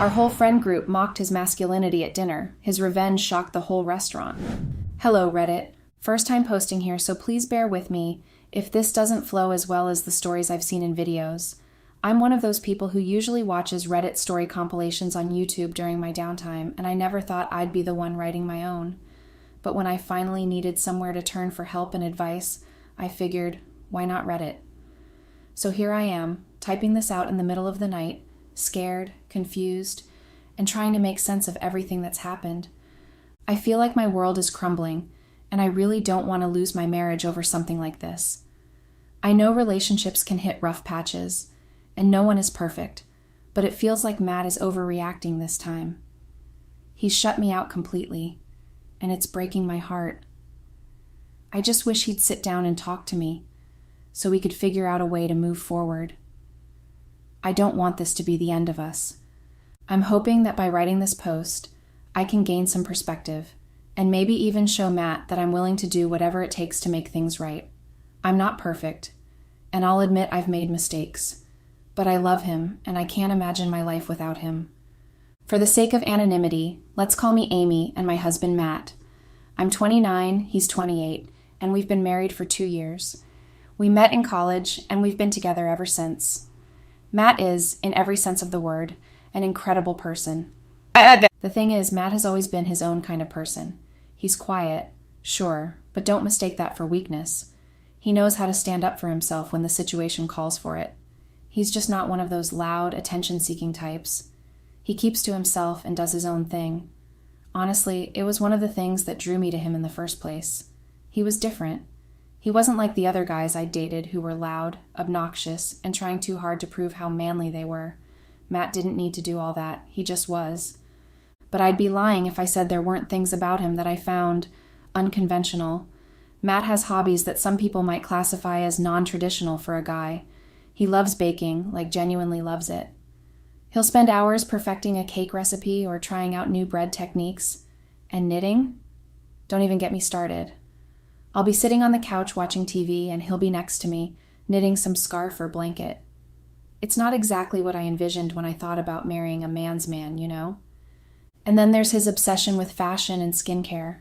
Our whole friend group mocked his masculinity at dinner. His revenge shocked the whole restaurant. Hello, Reddit. First time posting here, so please bear with me if this doesn't flow as well as the stories I've seen in videos. I'm one of those people who usually watches Reddit story compilations on YouTube during my downtime, and I never thought I'd be the one writing my own. But when I finally needed somewhere to turn for help and advice, I figured, why not Reddit? So here I am, typing this out in the middle of the night, scared, confused, and trying to make sense of everything that's happened. I feel like my world is crumbling, and I really don't want to lose my marriage over something like this. I know relationships can hit rough patches, and no one is perfect, but it feels like Matt is overreacting this time. He's shut me out completely, and it's breaking my heart. I just wish he'd sit down and talk to me, so we could figure out a way to move forward. I don't want this to be the end of us. I'm hoping that by writing this post, I can gain some perspective, and maybe even show Matt that I'm willing to do whatever it takes to make things right. I'm not perfect, and I'll admit I've made mistakes, but I love him, and I can't imagine my life without him. For the sake of anonymity, let's call me Amy and my husband Matt. I'm 29, he's 28, and we've been married for 2 years. We met in college, and we've been together ever since. Matt is, in every sense of the word, an incredible person. The thing is, Matt has always been his own kind of person. He's quiet, sure, but don't mistake that for weakness. He knows how to stand up for himself when the situation calls for it. He's just not one of those loud, attention-seeking types. He keeps to himself and does his own thing. Honestly, it was one of the things that drew me to him in the first place. He was different. He wasn't like the other guys I'd dated who were loud, obnoxious, and trying too hard to prove how manly they were. Matt didn't need to do all that. He just was. But I'd be lying if I said there weren't things about him that I found unconventional. Matt has hobbies that some people might classify as non-traditional for a guy. He loves baking, like genuinely loves it. He'll spend hours perfecting a cake recipe or trying out new bread techniques. And knitting? Don't even get me started. I'll be sitting on the couch watching TV and he'll be next to me, knitting some scarf or blanket. It's not exactly what I envisioned when I thought about marrying a man's man, you know? And then there's his obsession with fashion and skincare.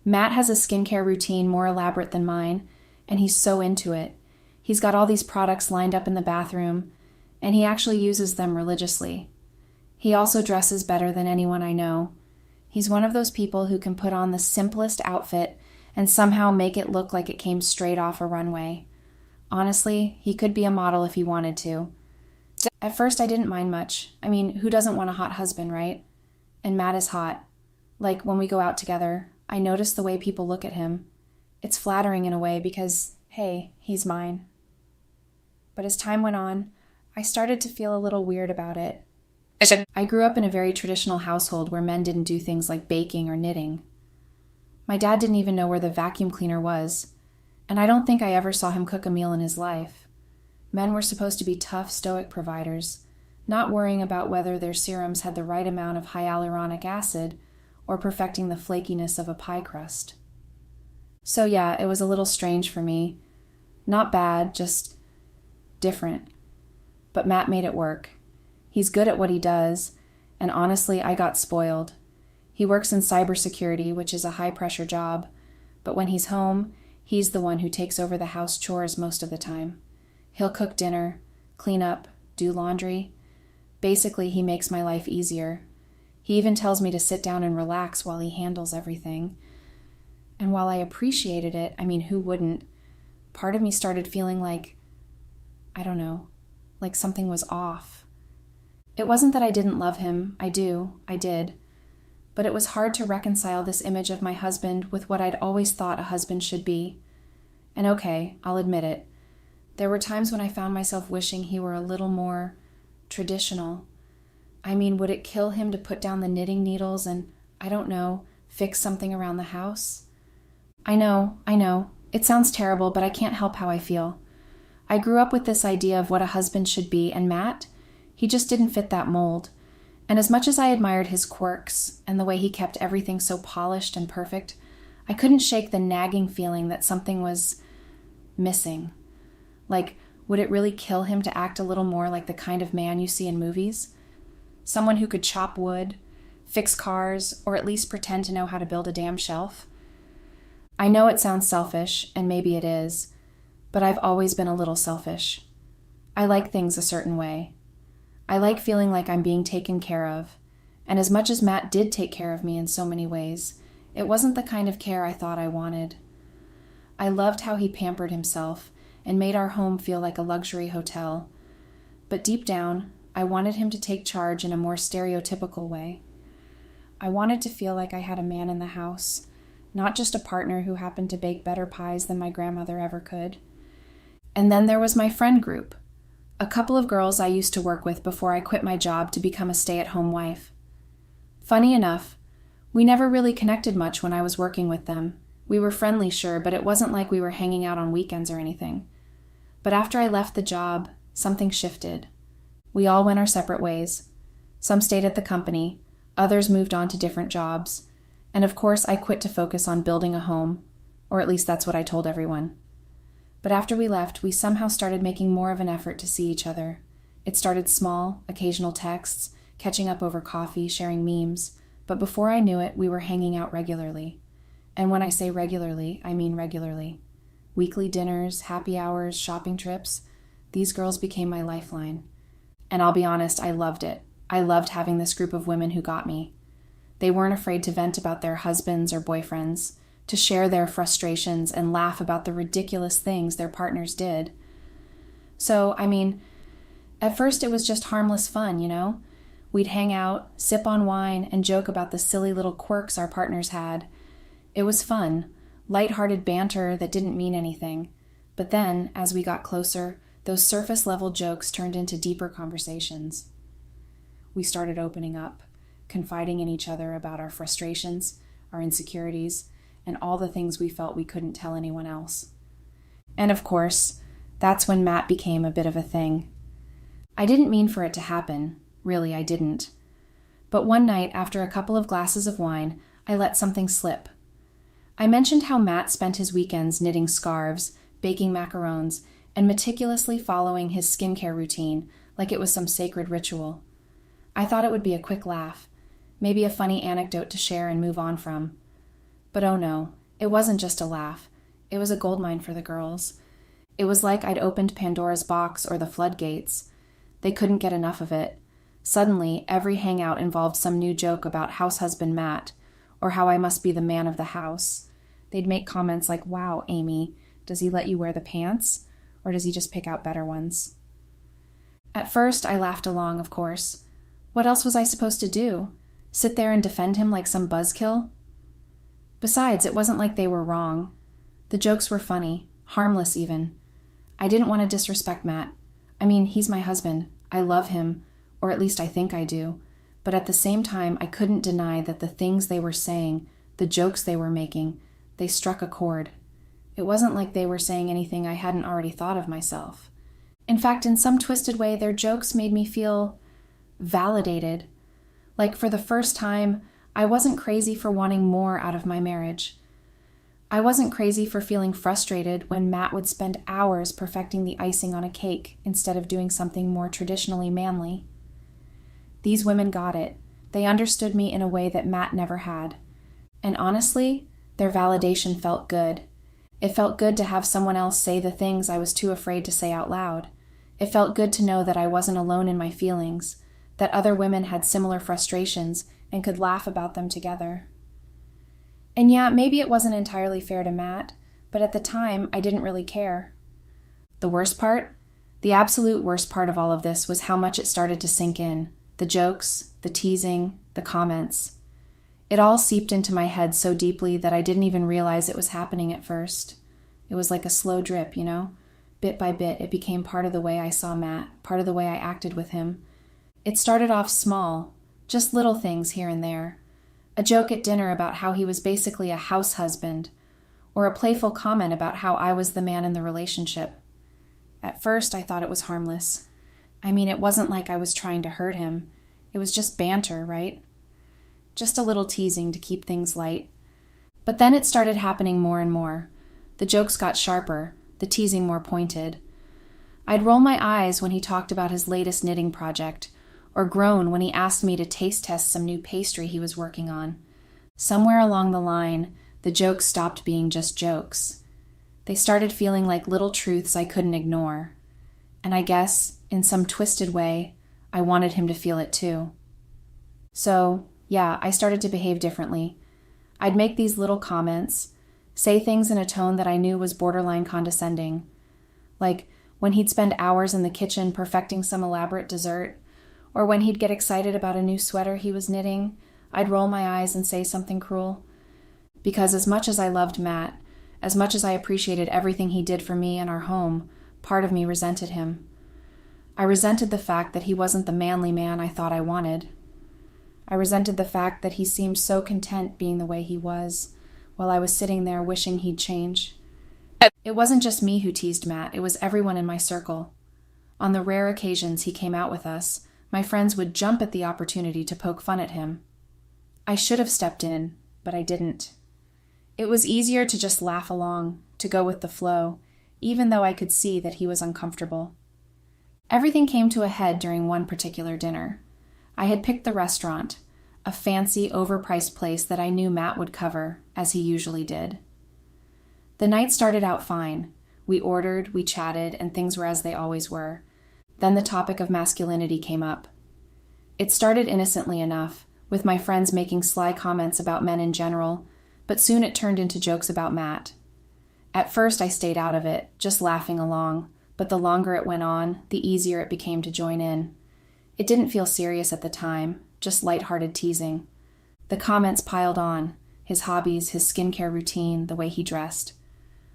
Matt has a skincare routine more elaborate than mine, and he's so into it. He's got all these products lined up in the bathroom, and he actually uses them religiously. He also dresses better than anyone I know. He's one of those people who can put on the simplest outfit and somehow make it look like it came straight off a runway. Honestly, he could be a model if he wanted to. At first, I didn't mind much. I mean, who doesn't want a hot husband, right? And Matt is hot. Like, when we go out together, I notice the way people look at him. It's flattering in a way because, hey, he's mine. But as time went on, I started to feel a little weird about it. I grew up in a very traditional household where men didn't do things like baking or knitting. My dad didn't even know where the vacuum cleaner was, and I don't think I ever saw him cook a meal in his life. Men were supposed to be tough, stoic providers, not worrying about whether their serums had the right amount of hyaluronic acid or perfecting the flakiness of a pie crust. So yeah, it was a little strange for me. Not bad, just different. But Matt made it work. He's good at what he does, and honestly, I got spoiled. He works in cybersecurity, which is a high-pressure job, but when he's home, he's the one who takes over the house chores most of the time. He'll cook dinner, clean up, do laundry. Basically, he makes my life easier. He even tells me to sit down and relax while he handles everything. And while I appreciated it, I mean, who wouldn't? Part of me started feeling like, I don't know, like something was off. It wasn't that I didn't love him. I did. But it was hard to reconcile this image of my husband with what I'd always thought a husband should be. And okay, I'll admit it. There were times when I found myself wishing he were a little more traditional. I mean, would it kill him to put down the knitting needles and, I don't know, fix something around the house? I know. It sounds terrible, but I can't help how I feel. I grew up with this idea of what a husband should be, and Matt, he just didn't fit that mold. And as much as I admired his quirks and the way he kept everything so polished and perfect, I couldn't shake the nagging feeling that something was missing. Like, would it really kill him to act a little more like the kind of man you see in movies? Someone who could chop wood, fix cars, or at least pretend to know how to build a damn shelf. I know it sounds selfish, and maybe it is, but I've always been a little selfish. I like things a certain way. I like feeling like I'm being taken care of, and as much as Matt did take care of me in so many ways, it wasn't the kind of care I thought I wanted. I loved how he pampered himself and made our home feel like a luxury hotel, but deep down, I wanted him to take charge in a more stereotypical way. I wanted to feel like I had a man in the house, not just a partner who happened to bake better pies than my grandmother ever could. And then there was my friend group, a couple of girls I used to work with before I quit my job to become a stay-at-home wife. Funny enough, we never really connected much when I was working with them. We were friendly, sure, but it wasn't like we were hanging out on weekends or anything. But after I left the job, something shifted. We all went our separate ways. Some stayed at the company, others moved on to different jobs, and of course I quit to focus on building a home, or at least that's what I told everyone. But after we left, we somehow started making more of an effort to see each other. It started small, occasional texts, catching up over coffee, sharing memes, but before I knew it, we were hanging out regularly. And when I say regularly, I mean regularly. Weekly dinners, happy hours, shopping trips, these girls became my lifeline. And I'll be honest, I loved it. I loved having this group of women who got me. They weren't afraid to vent about their husbands or boyfriends, to share their frustrations and laugh about the ridiculous things their partners did. So, at first it was just harmless fun, you know? We'd hang out, sip on wine, and joke about the silly little quirks our partners had. It was fun, light-hearted banter that didn't mean anything. But then, as we got closer, those surface-level jokes turned into deeper conversations. We started opening up, confiding in each other about our frustrations, our insecurities, and all the things we felt we couldn't tell anyone else. And of course, that's when Matt became a bit of a thing. I didn't mean for it to happen. Really, I didn't. But one night, after a couple of glasses of wine, I let something slip. I mentioned how Matt spent his weekends knitting scarves, baking macarons, and meticulously following his skincare routine like it was some sacred ritual. I thought it would be a quick laugh, maybe a funny anecdote to share and move on from. But oh no, it wasn't just a laugh. It was a goldmine for the girls. It was like I'd opened Pandora's box or the floodgates. They couldn't get enough of it. Suddenly, every hangout involved some new joke about house husband Matt, or how I must be the man of the house. They'd make comments like, "Wow, Amy, does he let you wear the pants? Or does he just pick out better ones?" At first, I laughed along, of course. What else was I supposed to do? Sit there and defend him like some buzzkill? Besides, it wasn't like they were wrong. The jokes were funny, harmless even. I didn't want to disrespect Matt. He's my husband. I love him, or at least I think I do. But at the same time, I couldn't deny that the things they were saying, the jokes they were making, they struck a chord. It wasn't like they were saying anything I hadn't already thought of myself. In fact, in some twisted way, their jokes made me feel validated. Like for the first time, I wasn't crazy for wanting more out of my marriage. I wasn't crazy for feeling frustrated when Matt would spend hours perfecting the icing on a cake instead of doing something more traditionally manly. These women got it. They understood me in a way that Matt never had. And honestly, their validation felt good. It felt good to have someone else say the things I was too afraid to say out loud. It felt good to know that I wasn't alone in my feelings, that other women had similar frustrations and could laugh about them together. And yeah, maybe it wasn't entirely fair to Matt, but at the time, I didn't really care. The worst part? The absolute worst part of all of this was how much it started to sink in. The jokes, the teasing, the comments. It all seeped into my head so deeply that I didn't even realize it was happening at first. It was like a slow drip, you know? Bit by bit, it became part of the way I saw Matt, part of the way I acted with him. It started off small, just little things here and there. A joke at dinner about how he was basically a house husband, or a playful comment about how I was the man in the relationship. At first, I thought it was harmless. It wasn't like I was trying to hurt him. It was just banter, right? Just a little teasing to keep things light. But then it started happening more and more. The jokes got sharper, the teasing more pointed. I'd roll my eyes when he talked about his latest knitting project, or groan when he asked me to taste test some new pastry he was working on. Somewhere along the line, the jokes stopped being just jokes. They started feeling like little truths I couldn't ignore. And I guess, in some twisted way, I wanted him to feel it too. So, yeah, I started to behave differently. I'd make these little comments, say things in a tone that I knew was borderline condescending. Like when he'd spend hours in the kitchen perfecting some elaborate dessert, or when he'd get excited about a new sweater he was knitting, I'd roll my eyes and say something cruel. Because as much as I loved Matt, as much as I appreciated everything he did for me and our home, part of me resented him. I resented the fact that he wasn't the manly man I thought I wanted. I resented the fact that he seemed so content being the way he was, while I was sitting there wishing he'd change. It wasn't just me who teased Matt, it was everyone in my circle. On the rare occasions he came out with us, my friends would jump at the opportunity to poke fun at him. I should have stepped in, but I didn't. It was easier to just laugh along, to go with the flow, even though I could see that he was uncomfortable. Everything came to a head during one particular dinner. I had picked the restaurant, a fancy, overpriced place that I knew Matt would cover, as he usually did. The night started out fine. We ordered, we chatted, and things were as they always were. Then the topic of masculinity came up. It started innocently enough, with my friends making sly comments about men in general, but soon it turned into jokes about Matt. At first I stayed out of it, just laughing along, but the longer it went on, the easier it became to join in. It didn't feel serious at the time, just lighthearted teasing. The comments piled on, his hobbies, his skincare routine, the way he dressed.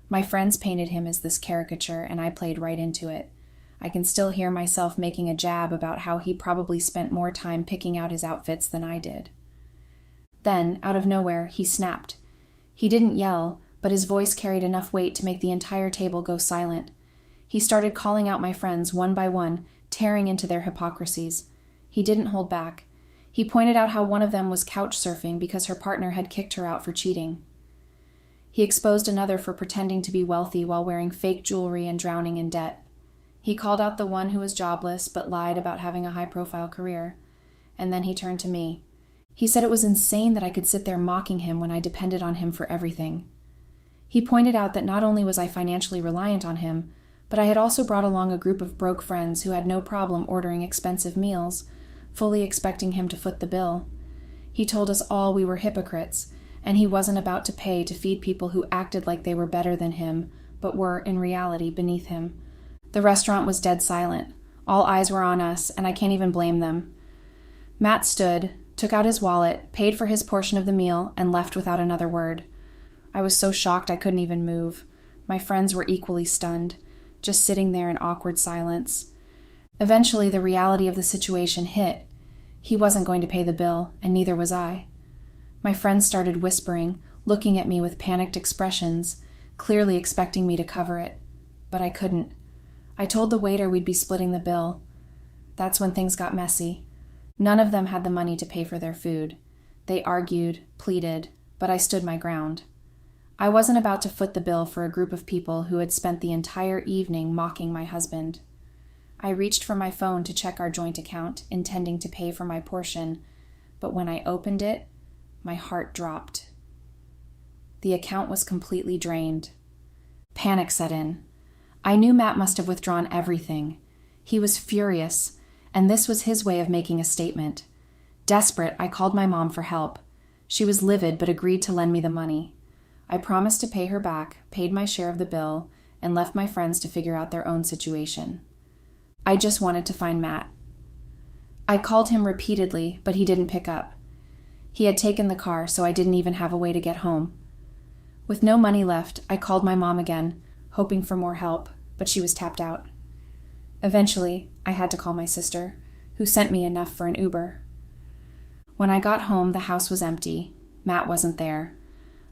My friends painted him as this caricature, and I played right into it. I can still hear myself making a jab about how he probably spent more time picking out his outfits than I did. Then, out of nowhere, he snapped. He didn't yell, but his voice carried enough weight to make the entire table go silent. He started calling out my friends one by one, tearing into their hypocrisies. He didn't hold back. He pointed out how one of them was couch surfing because her partner had kicked her out for cheating. He exposed another for pretending to be wealthy while wearing fake jewelry and drowning in debt. He called out the one who was jobless but lied about having a high-profile career. And then he turned to me. He said it was insane that I could sit there mocking him when I depended on him for everything. He pointed out that not only was I financially reliant on him, but I had also brought along a group of broke friends who had no problem ordering expensive meals, fully expecting him to foot the bill. He told us all we were hypocrites, and he wasn't about to pay to feed people who acted like they were better than him, but were, in reality, beneath him. The restaurant was dead silent. All eyes were on us, and I can't even blame them. Matt stood, took out his wallet, paid for his portion of the meal, and left without another word. I was so shocked I couldn't even move. My friends were equally stunned, just sitting there in awkward silence. Eventually, the reality of the situation hit. He wasn't going to pay the bill, and neither was I. My friends started whispering, looking at me with panicked expressions, clearly expecting me to cover it. But I couldn't. I told the waiter we'd be splitting the bill. That's when things got messy. None of them had the money to pay for their food. They argued, pleaded, but I stood my ground. I wasn't about to foot the bill for a group of people who had spent the entire evening mocking my husband. I reached for my phone to check our joint account, intending to pay for my portion, but when I opened it, my heart dropped. The account was completely drained. Panic set in. I knew Matt must have withdrawn everything. He was furious, and this was his way of making a statement. Desperate, I called my mom for help. She was livid but agreed to lend me the money. I promised to pay her back, paid my share of the bill, and left my friends to figure out their own situation. I just wanted to find Matt. I called him repeatedly, but he didn't pick up. He had taken the car, so I didn't even have a way to get home. With no money left, I called my mom again, hoping for more help, but she was tapped out. Eventually, I had to call my sister, who sent me enough for an Uber. When I got home, the house was empty. Matt wasn't there.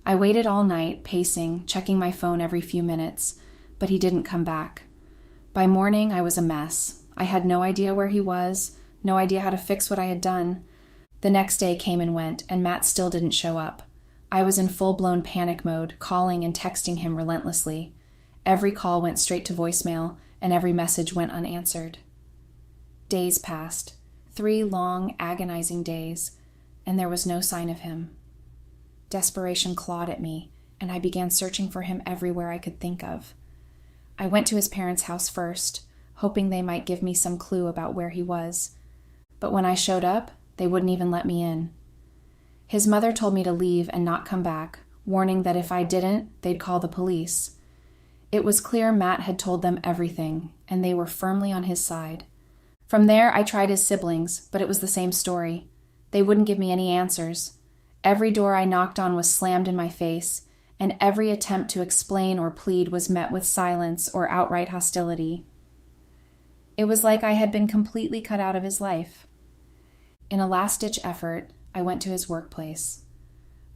I waited all night, pacing, checking my phone every few minutes, but he didn't come back. By morning, I was a mess. I had no idea where he was, no idea how to fix what I had done. The next day came and went, and Matt still didn't show up. I was in full-blown panic mode, calling and texting him relentlessly. Every call went straight to voicemail, and every message went unanswered. Days passed. 3 long, agonizing days, and there was no sign of him. Desperation clawed at me, and I began searching for him everywhere I could think of. I went to his parents' house first, hoping they might give me some clue about where he was. But when I showed up, they wouldn't even let me in. His mother told me to leave and not come back, warning that if I didn't, they'd call the police. It was clear Matt had told them everything, and they were firmly on his side. From there, I tried his siblings, but it was the same story. They wouldn't give me any answers. Every door I knocked on was slammed in my face, and every attempt to explain or plead was met with silence or outright hostility. It was like I had been completely cut out of his life. In a last-ditch effort, I went to his workplace.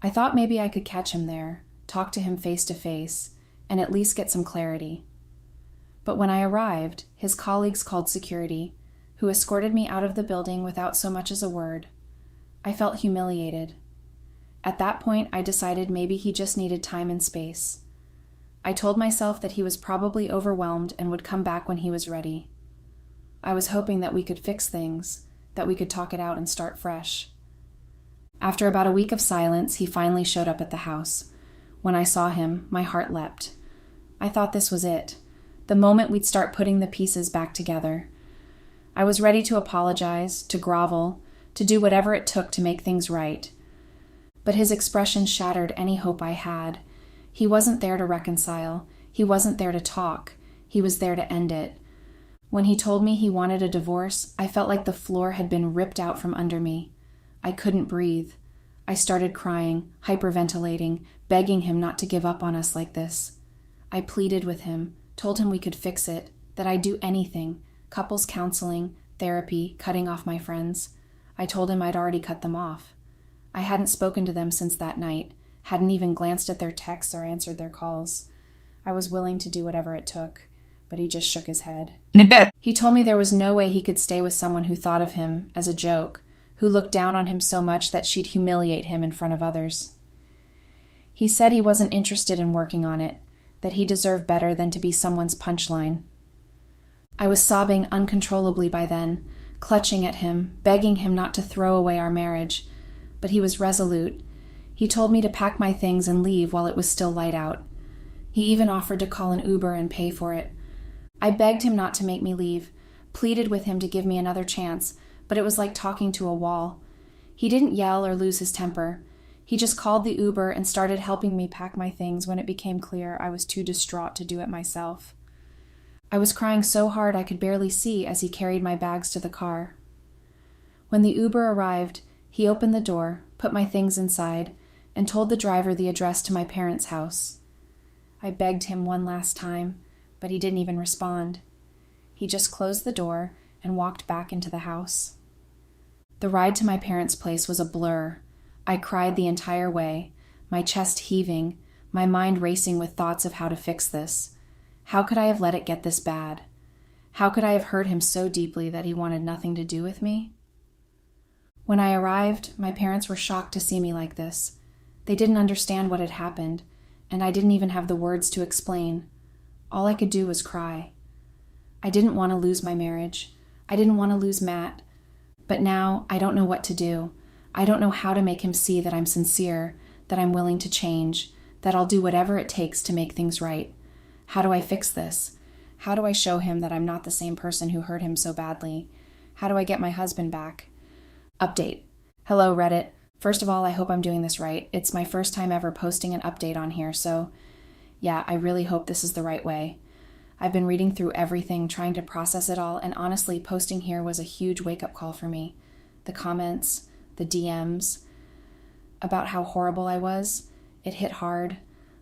I thought maybe I could catch him there, talk to him face to face, and at least get some clarity. But when I arrived, his colleagues called security, who escorted me out of the building without so much as a word. I felt humiliated. At that point, I decided maybe he just needed time and space. I told myself that he was probably overwhelmed and would come back when he was ready. I was hoping that we could fix things, that we could talk it out and start fresh. After about a week of silence, he finally showed up at the house. When I saw him, my heart leapt. I thought this was it, the moment we'd start putting the pieces back together. I was ready to apologize, to grovel, to do whatever it took to make things right. But his expression shattered any hope I had. He wasn't there to reconcile. He wasn't there to talk. He was there to end it. When he told me he wanted a divorce, I felt like the floor had been ripped out from under me. I couldn't breathe. I started crying, hyperventilating, begging him not to give up on us like this. I pleaded with him, told him we could fix it, that I'd do anything, couples counseling, therapy, cutting off my friends. I told him I'd already cut them off. I hadn't spoken to them since that night, hadn't even glanced at their texts or answered their calls. I was willing to do whatever it took, but he just shook his head. He told me there was no way he could stay with someone who thought of him as a joke, who looked down on him so much that she'd humiliate him in front of others. He said he wasn't interested in working on it, that he deserved better than to be someone's punchline. I was sobbing uncontrollably by then, clutching at him, begging him not to throw away our marriage, but he was resolute. He told me to pack my things and leave while it was still light out. He even offered to call an Uber and pay for it. I begged him not to make me leave, pleaded with him to give me another chance, but it was like talking to a wall. He didn't yell or lose his temper. He just called the Uber and started helping me pack my things when it became clear I was too distraught to do it myself. I was crying so hard I could barely see as he carried my bags to the car. When the Uber arrived, he opened the door, put my things inside, and told the driver the address to my parents' house. I begged him one last time, but he didn't even respond. He just closed the door and walked back into the house. The ride to my parents' place was a blur. I cried the entire way, my chest heaving, my mind racing with thoughts of how to fix this. How could I have let it get this bad? How could I have hurt him so deeply that he wanted nothing to do with me? When I arrived, my parents were shocked to see me like this. They didn't understand what had happened, and I didn't even have the words to explain. All I could do was cry. I didn't want to lose my marriage. I didn't want to lose Matt. But now I don't know what to do. I don't know how to make him see that I'm sincere, that I'm willing to change, that I'll do whatever it takes to make things right. How do I fix this? How do I show him that I'm not the same person who hurt him so badly? How do I get my husband back? Update. Hello, Reddit. First of all, I hope I'm doing this right. It's my first time ever posting an update on here, so yeah, I really hope this is the right way. I've been reading through everything, trying to process it all, and honestly, posting here was a huge wake-up call for me. The comments, the DMs, about how horrible I was, it hit hard.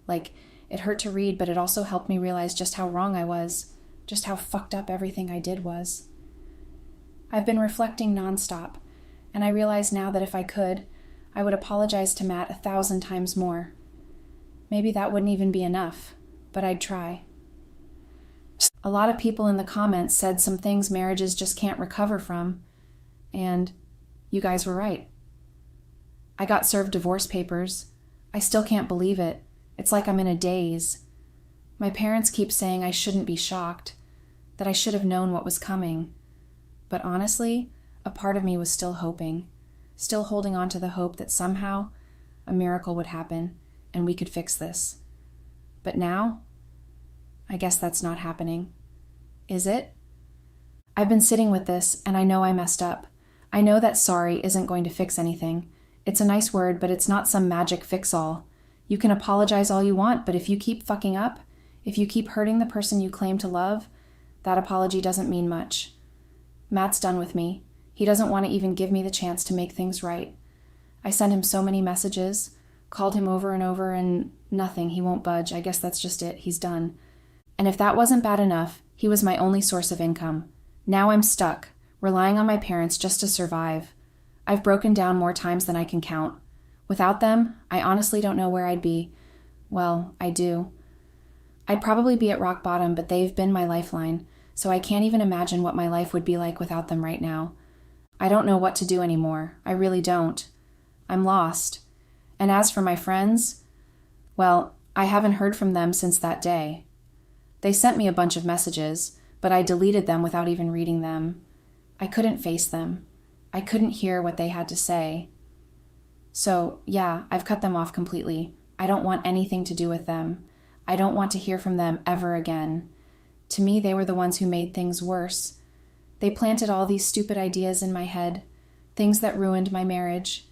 It hurt to read, but it also helped me realize just how wrong I was, just how fucked up everything I did was. I've been reflecting nonstop, and I realize now that if I could, I would apologize to Matt 1,000 times more. Maybe that wouldn't even be enough, but I'd try. A lot of people in the comments said some things marriages just can't recover from, and you guys were right. I got served divorce papers. I still can't believe it. It's like I'm in a daze. My parents keep saying I shouldn't be shocked, that I should have known what was coming. But honestly, A part of me was still hoping, still holding on to the hope that somehow a miracle would happen and we could fix this. But now, I guess that's not happening. Is it? I've been sitting with this, and I know I messed up. I know that sorry isn't going to fix anything. It's a nice word, but it's not some magic fix-all. You can apologize all you want, but if you keep fucking up, if you keep hurting the person you claim to love, that apology doesn't mean much. Matt's done with me. He doesn't want to even give me the chance to make things right. I sent him so many messages, called him over and over, and nothing. He won't budge. I guess that's just it. He's done. And if that wasn't bad enough, he was my only source of income. Now I'm stuck, relying on my parents just to survive. I've broken down more times than I can count. Without them, I honestly don't know where I'd be. Well, I do. I'd probably be at rock bottom, but they've been my lifeline, so I can't even imagine what my life would be like without them right now. I don't know what to do anymore. I really don't. I'm lost. And as for my friends, well, I haven't heard from them since that day. They sent me a bunch of messages, but I deleted them without even reading them. I couldn't face them. I couldn't hear what they had to say. So, yeah, I've cut them off completely. I don't want anything to do with them. I don't want to hear from them ever again. To me, they were the ones who made things worse. They planted all these stupid ideas in my head, things that ruined my marriage,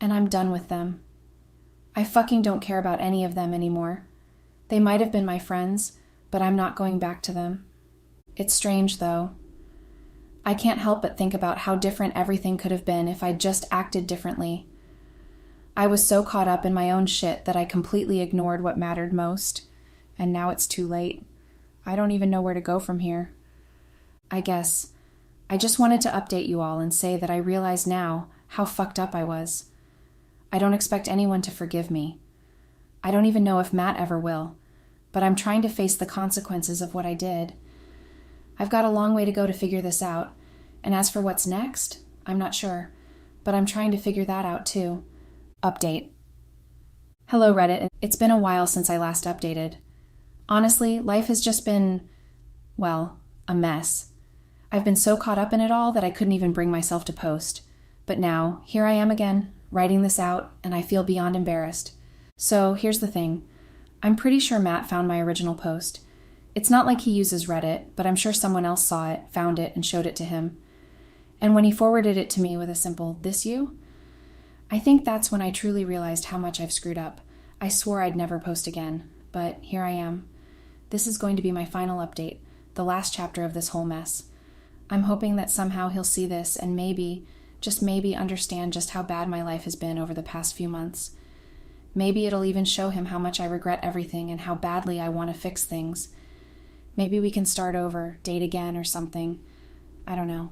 and I'm done with them. I fucking don't care about any of them anymore. They might have been my friends, but I'm not going back to them. It's strange, though. I can't help but think about how different everything could have been if I'd just acted differently. I was so caught up in my own shit that I completely ignored what mattered most, and now it's too late. I don't even know where to go from here. I guess I just wanted to update you all and say that I realize now how fucked up I was. I don't expect anyone to forgive me. I don't even know if Matt ever will, but I'm trying to face the consequences of what I did. I've got a long way to go to figure this out, and as for what's next, I'm not sure, but I'm trying to figure that out too. Update. Hello, Reddit. It's been a while since I last updated. Honestly, life has just been, well, a mess. I've been so caught up in it all that I couldn't even bring myself to post. But now, here I am again, writing this out, and I feel beyond embarrassed. So, here's the thing. I'm pretty sure Matt found my original post. It's not like he uses Reddit, but I'm sure someone else saw it, found it, and showed it to him. And when he forwarded it to me with a simple, "This you?" I think that's when I truly realized how much I've screwed up. I swore I'd never post again, but here I am. This is going to be my final update, the last chapter of this whole mess. I'm hoping that somehow he'll see this and maybe, just maybe, understand just how bad my life has been over the past few months. Maybe it'll even show him how much I regret everything and how badly I want to fix things. Maybe we can start over, date again or something. I don't know.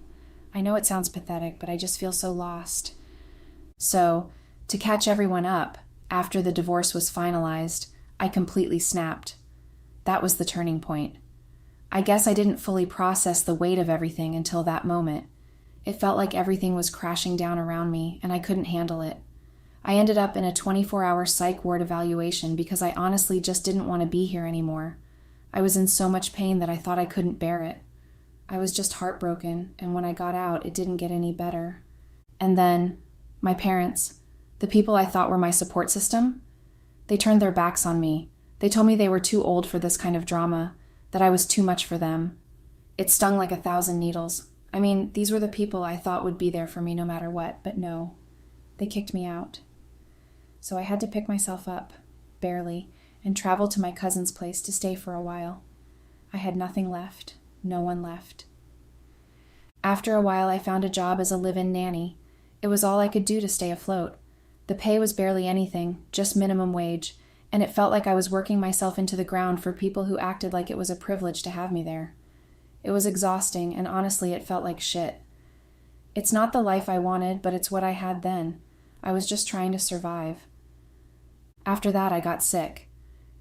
I know it sounds pathetic, but I just feel so lost. So, to catch everyone up, after the divorce was finalized, I completely snapped. That was the turning point. I guess I didn't fully process the weight of everything until that moment. It felt like everything was crashing down around me, and I couldn't handle it. I ended up in a 24-hour psych ward evaluation because I honestly just didn't want to be here anymore. I was in so much pain that I thought I couldn't bear it. I was just heartbroken, and when I got out, it didn't get any better. And then, my parents, the people I thought were my support system, they turned their backs on me. They told me they were too old for this kind of drama, that I was too much for them. It stung like 1,000 needles. I mean, these were the people I thought would be there for me no matter what, but no. They kicked me out. So I had to pick myself up, barely, and travel to my cousin's place to stay for a while. I had nothing left, no one left. After a while, I found a job as a live-in nanny. It was all I could do to stay afloat. The pay was barely anything, just minimum wage, and it felt like I was working myself into the ground for people who acted like it was a privilege to have me there. It was exhausting, and honestly, it felt like shit. It's not the life I wanted, but it's what I had then. I was just trying to survive. After that, I got sick.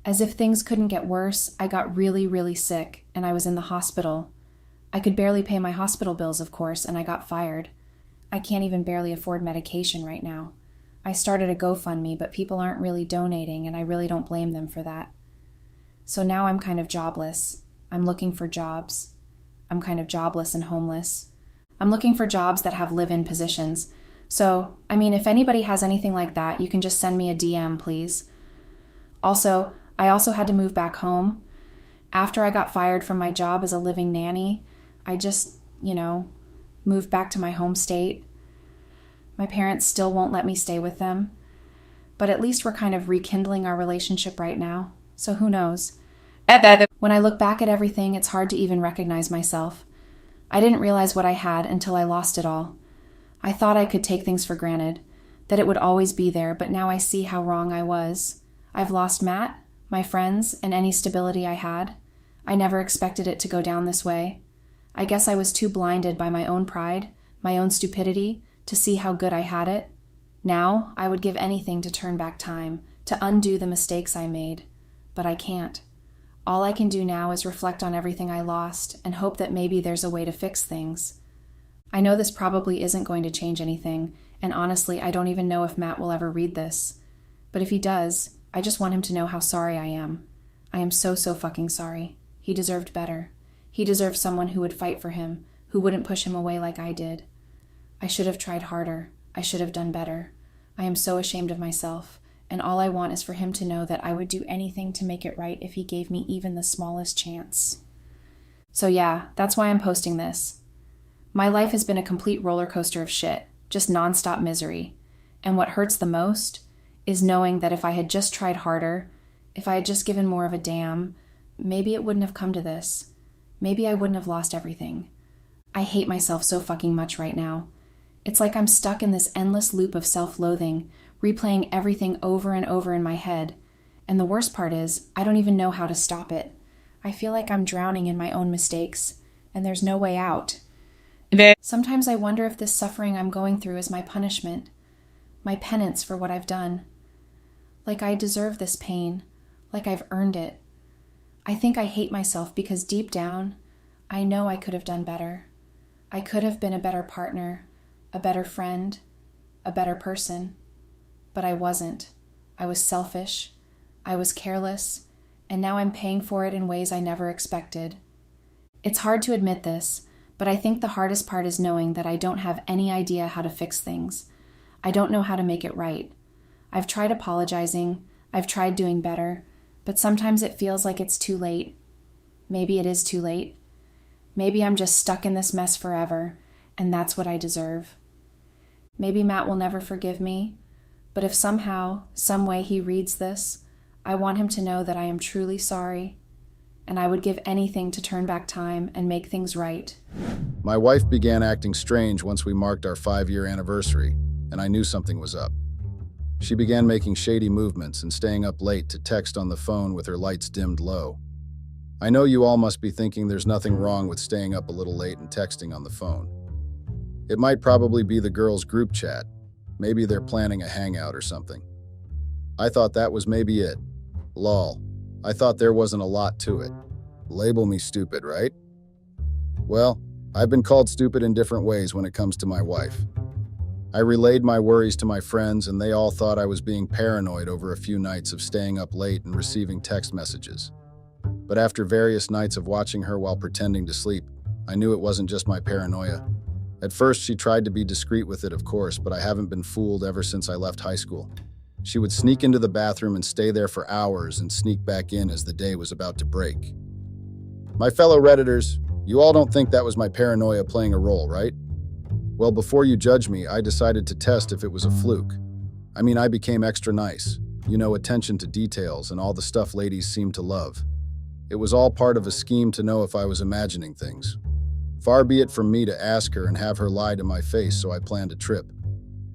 As if things couldn't get worse, I got really, really sick, and I was in the hospital. I could barely pay my hospital bills, of course, and I got fired. I can't even barely afford medication right now. I started a GoFundMe, but people aren't really donating, and I really don't blame them for that. So now I'm kind of jobless. I'm looking for jobs. I'm kind of jobless and homeless. I'm looking for jobs that have live-in positions. So, if anybody has anything like that, you can just send me a DM, please. Also, I also had to move back home. After I got fired from my job as a living nanny, I just, moved back to my home state. My parents still won't let me stay with them, but at least we're kind of rekindling our relationship right now, so who knows? When I look back at everything, it's hard to even recognize myself. I didn't realize what I had until I lost it all. I thought I could take things for granted, that it would always be there, but now I see how wrong I was. I've lost Matt, my friends, and any stability I had. I never expected it to go down this way. I guess I was too blinded by my own pride, my own stupidity, to see how good I had it. Now, I would give anything to turn back time, to undo the mistakes I made. But I can't. All I can do now is reflect on everything I lost and hope that maybe there's a way to fix things. I know this probably isn't going to change anything, and honestly, I don't even know if Matt will ever read this. But if he does, I just want him to know how sorry I am. I am so fucking sorry. He deserved better. He deserved someone who would fight for him, who wouldn't push him away like I did. I should have tried harder. I should have done better. I am so ashamed of myself, and all I want is for him to know that I would do anything to make it right if he gave me even the smallest chance. So yeah, that's why I'm posting this. My life has been a complete roller coaster of shit, just nonstop misery. And what hurts the most is knowing that if I had just tried harder, if I had just given more of a damn, maybe it wouldn't have come to this. Maybe I wouldn't have lost everything. I hate myself so fucking much right now. It's like I'm stuck in this endless loop of self-loathing, replaying everything over and over in my head. And the worst part is, I don't even know how to stop it. I feel like I'm drowning in my own mistakes, and there's no way out. Sometimes I wonder if this suffering I'm going through is my punishment, my penance for what I've done. Like I deserve this pain, like I've earned it. I think I hate myself because deep down, I know I could have done better. I could have been a better partner, a better friend, a better person. But I wasn't. I was selfish. I was careless. And now I'm paying for it in ways I never expected. It's hard to admit this, but I think the hardest part is knowing that I don't have any idea how to fix things. I don't know how to make it right. I've tried apologizing. I've tried doing better. But sometimes it feels like it's too late. Maybe it is too late. Maybe I'm just stuck in this mess forever, and that's what I deserve. Maybe Matt will never forgive me, but if somehow, some way he reads this, I want him to know that I am truly sorry, and I would give anything to turn back time and make things right. My wife began acting strange once we marked our 5-year anniversary, and I knew something was up. She began making shady movements and staying up late to text on the phone with her lights dimmed low. I know you all must be thinking there's nothing wrong with staying up a little late and texting on the phone. It might probably be the girls' group chat. Maybe they're planning a hangout or something. I thought that was maybe it. Lol. I thought there wasn't a lot to it. Label me stupid, right? Well, I've been called stupid in different ways when it comes to my wife. I relayed my worries to my friends, and they all thought I was being paranoid over a few nights of staying up late and receiving text messages. But after various nights of watching her while pretending to sleep, I knew it wasn't just my paranoia. At first, she tried to be discreet with it, of course, but I haven't been fooled ever since I left high school. She would sneak into the bathroom and stay there for hours and sneak back in as the day was about to break. My fellow Redditors, you all don't think that was my paranoia playing a role, right? Well, before you judge me, I decided to test if it was a fluke. I became extra nice. Attention to details and all the stuff ladies seem to love. It was all part of a scheme to know if I was imagining things. Far be it from me to ask her and have her lie to my face, so I planned a trip.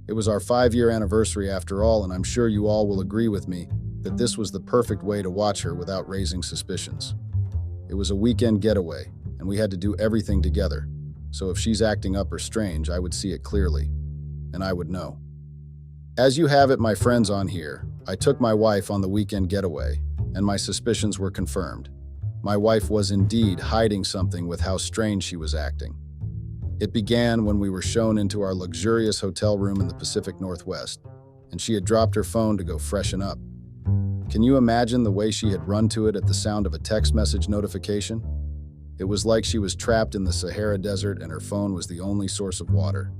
It was our 5-year anniversary after all, and I'm sure you all will agree with me that this was the perfect way to watch her without raising suspicions. It was a weekend getaway, and we had to do everything together. So if she's acting up or strange, I would see it clearly, and I would know. As you have it, my friends on here, I took my wife on the weekend getaway, and my suspicions were confirmed. My wife was indeed hiding something with how strange she was acting. It began when we were shown into our luxurious hotel room in the Pacific Northwest, and she had dropped her phone to go freshen up. Can you imagine the way she had run to it at the sound of a text message notification? It was like she was trapped in the Sahara Desert and her phone was the only source of water.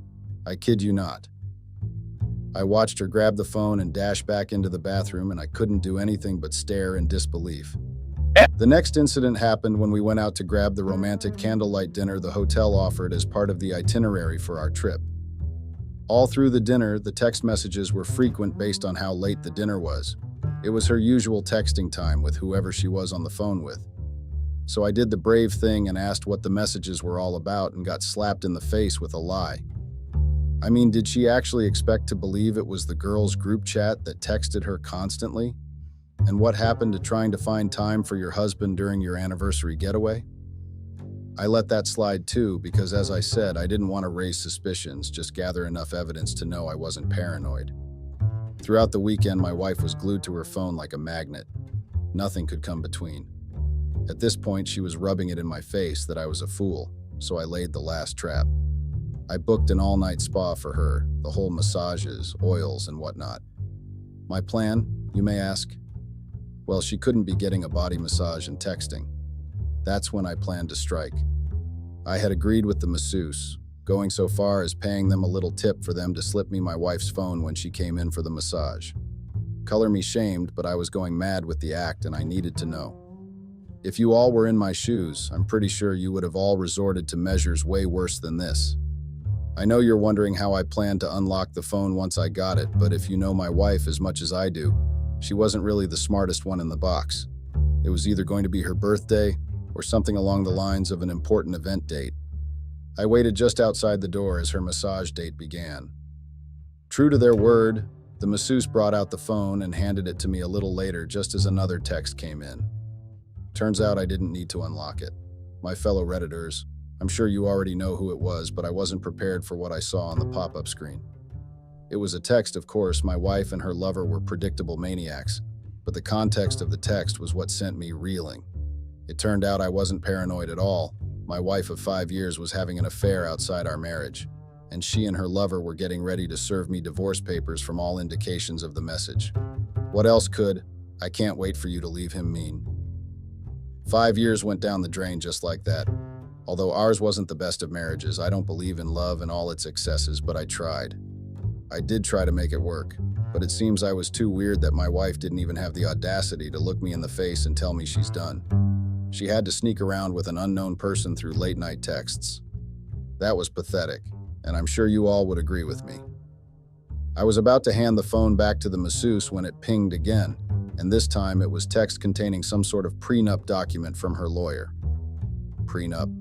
I kid you not. I watched her grab the phone and dash back into the bathroom, and I couldn't do anything but stare in disbelief. The next incident happened when we went out to grab the romantic candlelight dinner the hotel offered as part of the itinerary for our trip. All through the dinner, the text messages were frequent based on how late the dinner was. It was her usual texting time with whoever she was on the phone with. So I did the brave thing and asked what the messages were all about and got slapped in the face with a lie. I mean, did she actually expect to believe it was the girls' group chat that texted her constantly? And what happened to trying to find time for your husband during your anniversary getaway? I let that slide too because, as I said, I didn't want to raise suspicions, just gather enough evidence to know I wasn't paranoid. Throughout the weekend, my wife was glued to her phone like a magnet. Nothing could come between. At this point, she was rubbing it in my face that I was a fool, so I laid the last trap. I booked an all-night spa for her, the whole massages, oils, and whatnot. My plan, you may ask? Well, she couldn't be getting a body massage and texting. That's when I planned to strike. I had agreed with the masseuse, going so far as paying them a little tip for them to slip me my wife's phone when she came in for the massage. Color me shamed, but I was going mad with the act and I needed to know. If you all were in my shoes, I'm pretty sure you would have all resorted to measures way worse than this. I know you're wondering how I planned to unlock the phone once I got it, but if you know my wife as much as I do, she wasn't really the smartest one in the box. It was either going to be her birthday or something along the lines of an important event date. I waited just outside the door as her massage date began. True to their word, the masseuse brought out the phone and handed it to me a little later just as another text came in. Turns out I didn't need to unlock it. My fellow Redditors, I'm sure you already know who it was, but I wasn't prepared for what I saw on the pop-up screen. It was a text, of course. My wife and her lover were predictable maniacs, but the context of the text was what sent me reeling. It turned out I wasn't paranoid at all. My wife of 5 years was having an affair outside our marriage, and she and her lover were getting ready to serve me divorce papers from all indications of the message. What else could? I can't wait for you to leave him mean. 5 years went down the drain just like that. Although ours wasn't the best of marriages, I don't believe in love and all its excesses, but I tried. I did try to make it work, but it seems I was too weird that my wife didn't even have the audacity to look me in the face and tell me she's done. She had to sneak around with an unknown person through late-night texts. That was pathetic, and I'm sure you all would agree with me. I was about to hand the phone back to the masseuse when it pinged again, and this time it was text containing some sort of prenup document from her lawyer. Prenup?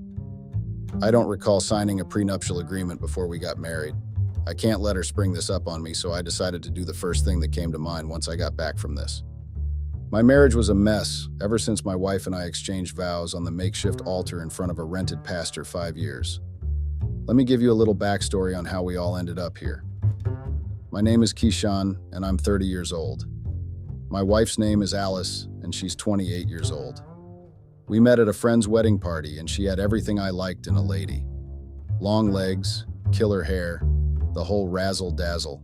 I don't recall signing a prenuptial agreement before we got married. I can't let her spring this up on me, so I decided to do the first thing that came to mind once I got back from this. My marriage was a mess ever since my wife and I exchanged vows on the makeshift altar in front of a rented pasture 5 years. Let me give you a little backstory on how we all ended up here. My name is Keyshawn, and I'm 30 years old. My wife's name is Alice, and she's 28 years old. We met at a friend's wedding party, and she had everything I liked in a lady. Long legs, killer hair, the whole razzle-dazzle.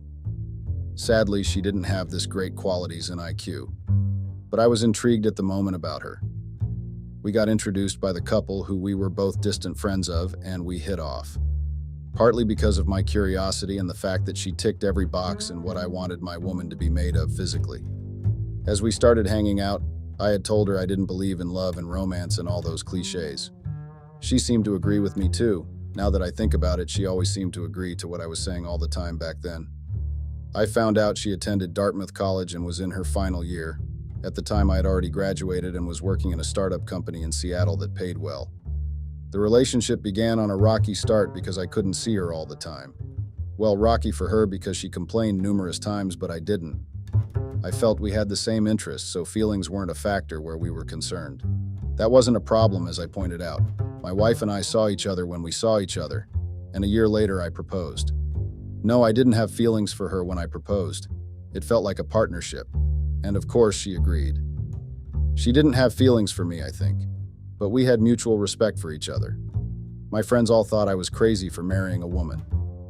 Sadly, she didn't have this great qualities in IQ. But I was intrigued at the moment about her. We got introduced by the couple who we were both distant friends of, and we hit off. Partly because of my curiosity and the fact that she ticked every box in what I wanted my woman to be made of physically. As we started hanging out, I had told her I didn't believe in love and romance and all those cliches. She seemed to agree with me too. Now that I think about it, she always seemed to agree to what I was saying all the time back then. I found out she attended Dartmouth College and was in her final year. At the time, I had already graduated and was working in a startup company in Seattle that paid well. The relationship began on a rocky start because I couldn't see her all the time. Well, rocky for her because she complained numerous times, but I didn't. I felt we had the same interests, so feelings weren't a factor where we were concerned. That wasn't a problem, as I pointed out. My wife and I saw each other when we saw each other, and a year later I proposed. No, I didn't have feelings for her when I proposed. It felt like a partnership. And of course, she agreed. She didn't have feelings for me, I think, but we had mutual respect for each other. My friends all thought I was crazy for marrying a woman.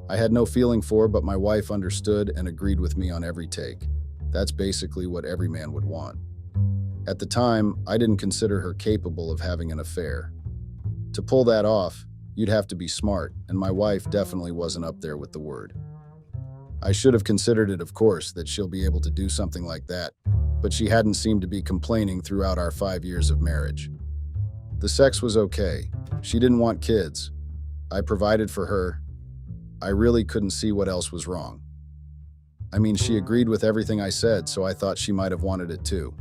I had no feeling for her, but my wife understood and agreed with me on every take. That's basically what every man would want. At the time, I didn't consider her capable of having an affair. To pull that off, you'd have to be smart, and my wife definitely wasn't up there with the word. I should have considered it, of course, that she'll be able to do something like that, but she hadn't seemed to be complaining throughout our 5 years of marriage. The sex was okay. She didn't want kids. I provided for her. I really couldn't see what else was wrong. I mean, she agreed with everything I said, so I thought she might have wanted it too.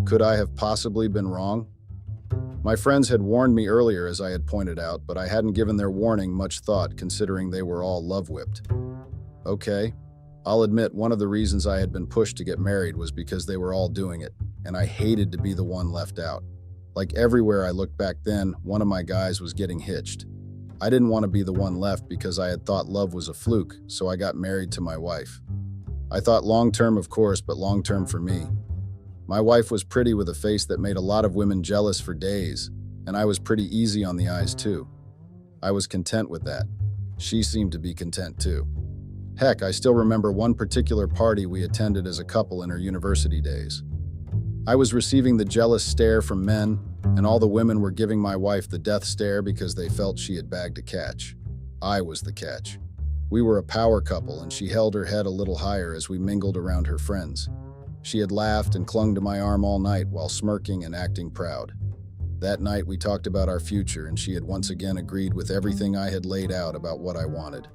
Could I have possibly been wrong? My friends had warned me earlier, as I had pointed out, but I hadn't given their warning much thought considering they were all love-whipped. Okay, I'll admit one of the reasons I had been pushed to get married was because they were all doing it, and I hated to be the one left out. Like everywhere I looked back then, one of my guys was getting hitched. I didn't want to be the one left because I had thought love was a fluke, so I got married to my wife. I thought long-term, of course, but long-term for me. My wife was pretty with a face that made a lot of women jealous for days, and I was pretty easy on the eyes too. I was content with that. She seemed to be content too. Heck, I still remember one particular party we attended as a couple in her university days. I was receiving the jealous stare from men, and all the women were giving my wife the death stare because they felt she had bagged a catch. I was the catch. We were a power couple, and she held her head a little higher as we mingled around her friends. She had laughed and clung to my arm all night while smirking and acting proud. That night we talked about our future, and she had once again agreed with everything I had laid out about what I wanted.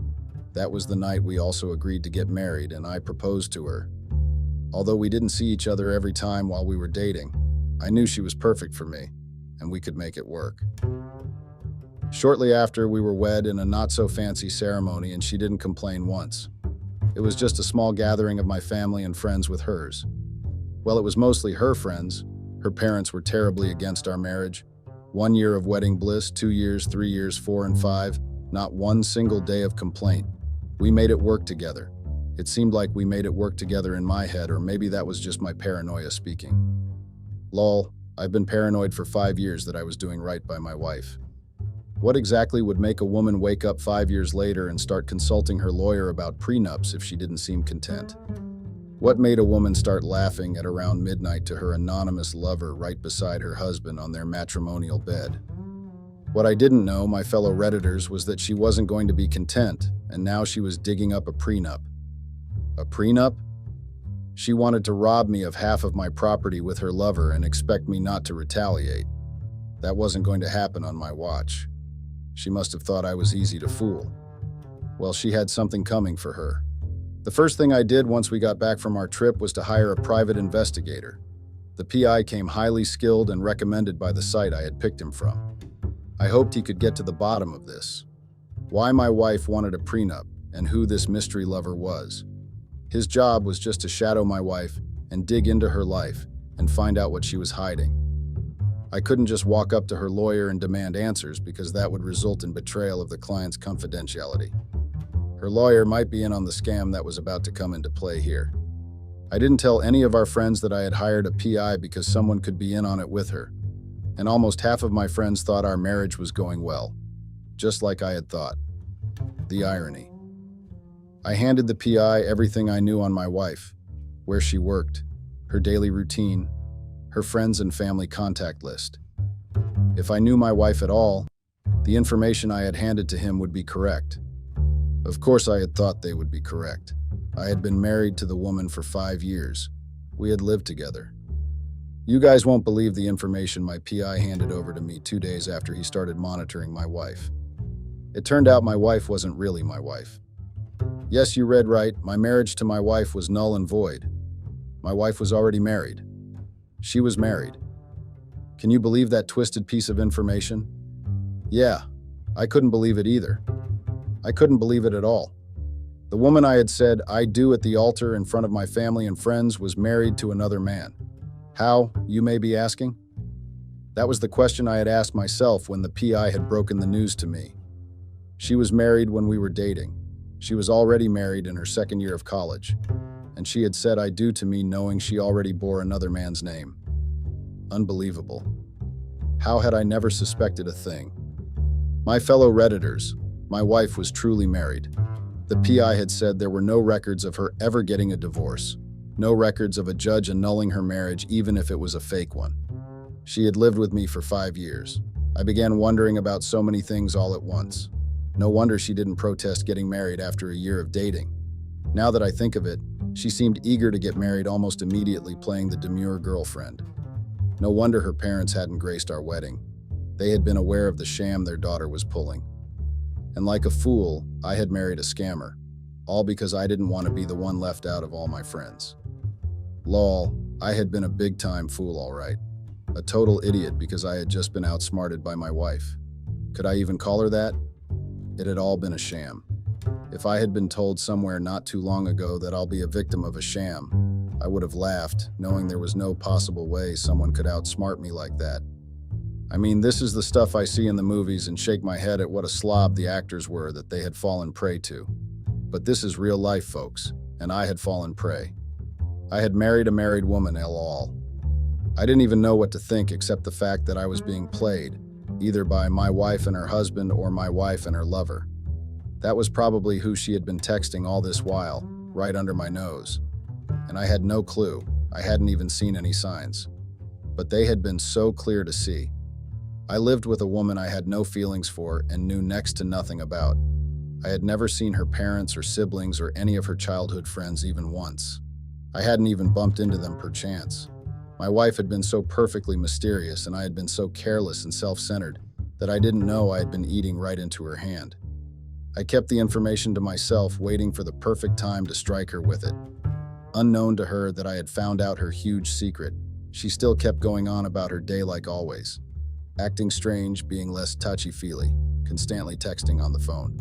That was the night we also agreed to get married, and I proposed to her. Although we didn't see each other every time while we were dating, I knew she was perfect for me, and we could make it work. Shortly after, we were wed in a not-so-fancy ceremony, and she didn't complain once. It was just a small gathering of my family and friends with hers. Well, it was mostly her friends. Her parents were terribly against our marriage. 1 year of wedding bliss, 2 years, 3 years, 4 and 5, not one single day of complaint. We made it work together. It seemed like we made it work together in my head, or maybe that was just my paranoia speaking. Lol, I've been paranoid for 5 years that I was doing right by my wife. What exactly would make a woman wake up 5 years later and start consulting her lawyer about prenups if she didn't seem content? What made a woman start laughing at around midnight to her anonymous lover right beside her husband on their matrimonial bed? What I didn't know, my fellow Redditors, was that she wasn't going to be content, and now she was digging up a prenup. A prenup? She wanted to rob me of half of my property with her lover and expect me not to retaliate. That wasn't going to happen on my watch. She must have thought I was easy to fool. Well, she had something coming for her. The first thing I did once we got back from our trip was to hire a private investigator. The PI came highly skilled and recommended by the site I had picked him from. I hoped he could get to the bottom of this. Why my wife wanted a prenup, and who this mystery lover was. His job was just to shadow my wife and dig into her life and find out what she was hiding. I couldn't just walk up to her lawyer and demand answers because that would result in betrayal of the client's confidentiality. Her lawyer might be in on the scam that was about to come into play here. I didn't tell any of our friends that I had hired a PI because someone could be in on it with her, and almost half of my friends thought our marriage was going well, just like I had thought. The irony. I handed the PI everything I knew on my wife, where she worked, her daily routine, her friends and family contact list. If I knew my wife at all, the information I had handed to him would be correct. Of course I had thought they would be correct. I had been married to the woman for 5 years. We had lived together. You guys won't believe the information my PI handed over to me 2 days after he started monitoring my wife. It turned out my wife wasn't really my wife. Yes, you read right, my marriage to my wife was null and void. My wife was already married. She was married. Can you believe that twisted piece of information? Yeah, I couldn't believe it either. I couldn't believe it at all. The woman I had said "I do" at the altar in front of my family and friends was married to another man. How, you may be asking? That was the question I had asked myself when the PI had broken the news to me. She was married when we were dating. She was already married in her 2nd year of college, and she had said "I do" to me knowing she already bore another man's name. Unbelievable. How had I never suspected a thing? My fellow Redditors, my wife was truly married. The PI had said there were no records of her ever getting a divorce, no records of a judge annulling her marriage even if it was a fake one. She had lived with me for 5 years. I began wondering about so many things all at once. No wonder she didn't protest getting married after a year of dating. Now that I think of it, she seemed eager to get married almost immediately, playing the demure girlfriend. No wonder her parents hadn't graced our wedding. They had been aware of the sham their daughter was pulling. And like a fool, I had married a scammer, all because I didn't want to be the one left out of all my friends. Lol, I had been a big-time fool, all right. A total idiot because I had just been outsmarted by my wife. Could I even call her that? It had all been a sham. If I had been told somewhere not too long ago that I'll be a victim of a sham, I would have laughed, knowing there was no possible way someone could outsmart me like that. I mean, this is the stuff I see in the movies and shake my head at what a slob the actors were that they had fallen prey to. But this is real life, folks, and I had fallen prey. I had married a married woman, lol. I didn't even know what to think except the fact that I was being played, either by my wife and her husband or my wife and her lover. That was probably who she had been texting all this while, right under my nose. And I had no clue. I hadn't even seen any signs. But they had been so clear to see. I lived with a woman I had no feelings for and knew next to nothing about. I had never seen her parents or siblings or any of her childhood friends even once. I hadn't even bumped into them perchance. My wife had been so perfectly mysterious and I had been so careless and self-centered that I didn't know I had been eating right into her hand. I kept the information to myself, waiting for the perfect time to strike her with it. Unknown to her that I had found out her huge secret, she still kept going on about her day like always. Acting strange, being less touchy-feely, constantly texting on the phone.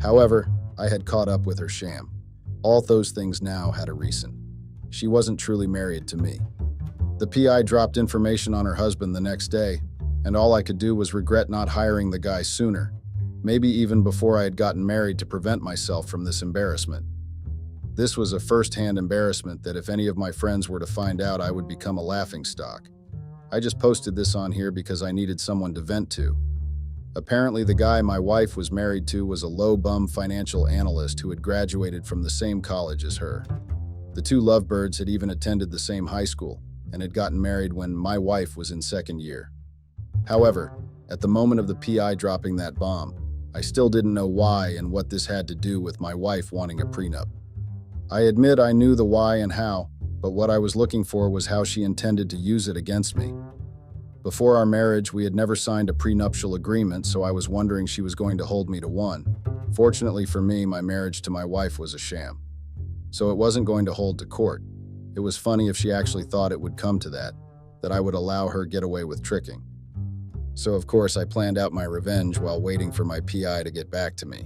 However, I had caught up with her sham. All those things now had a reason. She wasn't truly married to me. The PI dropped information on her husband the next day, and all I could do was regret not hiring the guy sooner, maybe even before I had gotten married, to prevent myself from this embarrassment. This was a first-hand embarrassment that if any of my friends were to find out, I would become a laughingstock. I just posted this on here because I needed someone to vent to. Apparently, the guy my wife was married to was a low-bum financial analyst who had graduated from the same college as her. The two lovebirds had even attended the same high school and had gotten married when my wife was in second year. However, at the moment of the PI dropping that bomb, I still didn't know why and what this had to do with my wife wanting a prenup. I admit I knew the why and how, but what I was looking for was how she intended to use it against me. Before our marriage, we had never signed a prenuptial agreement, so I was wondering she was going to hold me to one. Fortunately for me, my marriage to my wife was a sham, so it wasn't going to hold to court. It was funny if she actually thought it would come to that I would allow her get away with tricking. So of course I planned out my revenge while waiting for my PI to get back to me.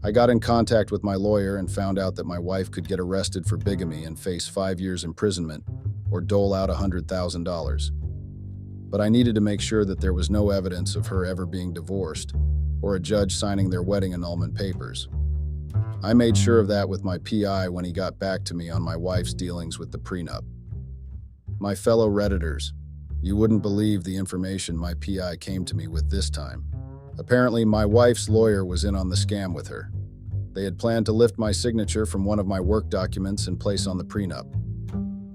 I got in contact with my lawyer and found out that my wife could get arrested for bigamy and face 5 years imprisonment or dole out $100,000. But I needed to make sure that there was no evidence of her ever being divorced or a judge signing their wedding annulment papers. I made sure of that with my PI when he got back to me on my wife's dealings with the prenup. My fellow Redditors, you wouldn't believe the information my PI came to me with this time. Apparently, my wife's lawyer was in on the scam with her. They had planned to lift my signature from one of my work documents and place on the prenup.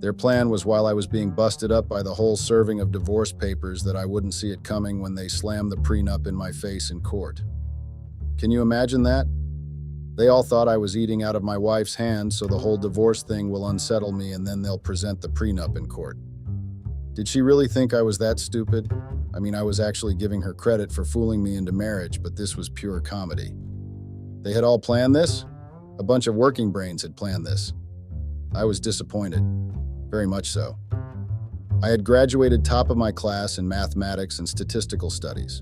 Their plan was, while I was being busted up by the whole serving of divorce papers, that I wouldn't see it coming when they slammed the prenup in my face in court. Can you imagine that? They all thought I was eating out of my wife's hand, so the whole divorce thing will unsettle me and then they'll present the prenup in court. Did she really think I was that stupid? I mean, I was actually giving her credit for fooling me into marriage, but this was pure comedy. They had all planned this? A bunch of working brains had planned this. I was disappointed. Very much so. I had graduated top of my class in mathematics and statistical studies.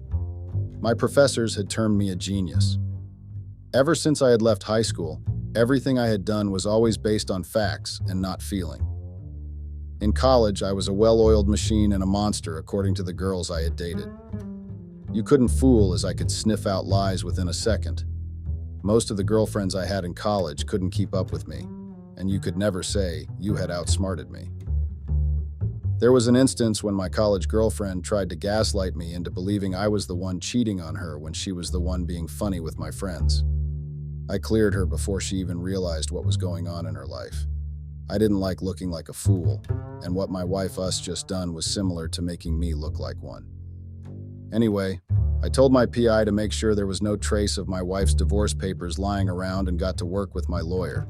My professors had termed me a genius. Ever since I had left high school, everything I had done was always based on facts and not feeling. In college, I was a well-oiled machine and a monster, according to the girls I had dated. You couldn't fool, as I could sniff out lies within a second. Most of the girlfriends I had in college couldn't keep up with me, and you could never say you had outsmarted me. There was an instance when my college girlfriend tried to gaslight me into believing I was the one cheating on her when she was the one being funny with my friends. I cleared her before she even realized what was going on in her life. I didn't like looking like a fool, and what my wife just done was similar to making me look like one. Anyway, I told my PI to make sure there was no trace of my wife's divorce papers lying around and got to work with my lawyer.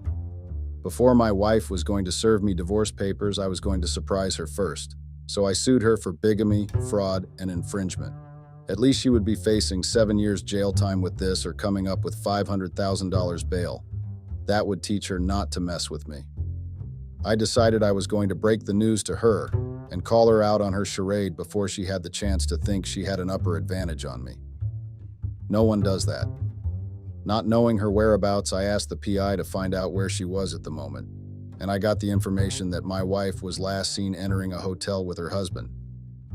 Before my wife was going to serve me divorce papers, I was going to surprise her first. So I sued her for bigamy, fraud, and infringement. At least she would be facing 7 years jail time with this or coming up with $500,000 bail. That would teach her not to mess with me. I decided I was going to break the news to her and call her out on her charade before she had the chance to think she had an upper advantage on me. No one does that. Not knowing her whereabouts, I asked the PI to find out where she was at the moment, and I got the information that my wife was last seen entering a hotel with her husband.